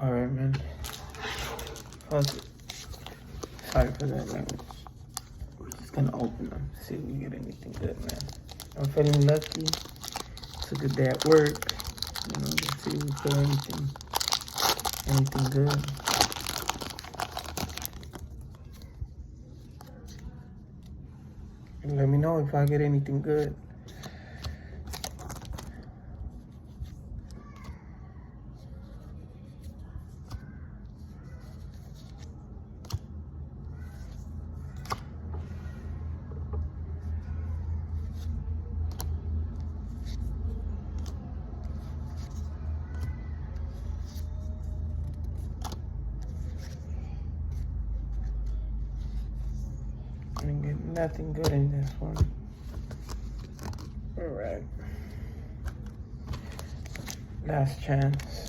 Alright, man. Fuck it. Sorry for that language. We're just gonna open them, see if we get anything good, man. I'm feeling lucky. It's a good day at work. You know, let's see if we feel anything good. And let me know if I get anything good. I didn't get nothing good in this one. Alright. Last chance.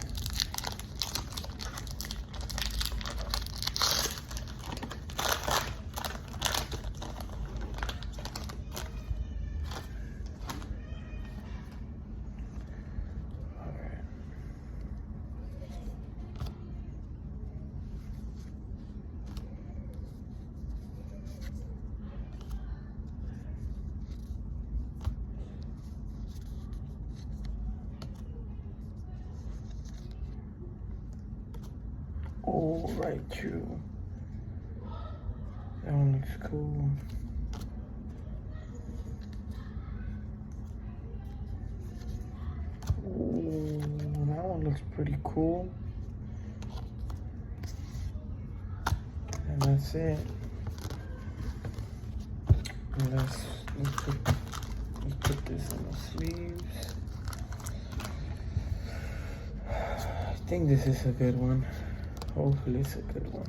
Oh, right, true. That one looks cool. Ooh, that one looks pretty cool. And that's it. And let's put this in the sleeves. I think this is a good one. Hopefully it's a good one.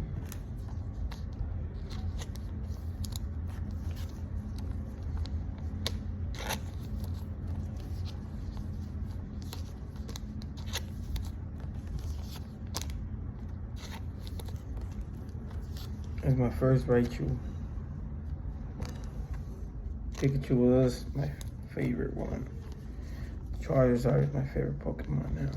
It's my first Raichu. Pikachu was my favorite one. Charizard is my favorite Pokemon now.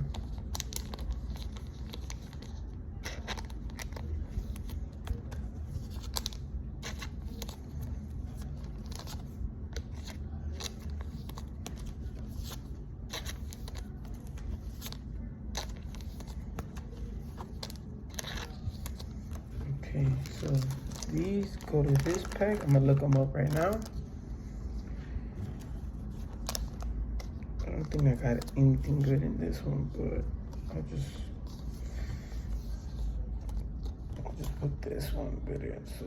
Okay, so these go to this pack. I'm gonna look them up right now. I don't think I got anything good in this one, but I'll just put this one good in. So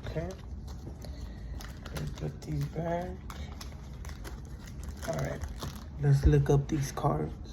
okay, let's put these back. All right, let's look up these cards.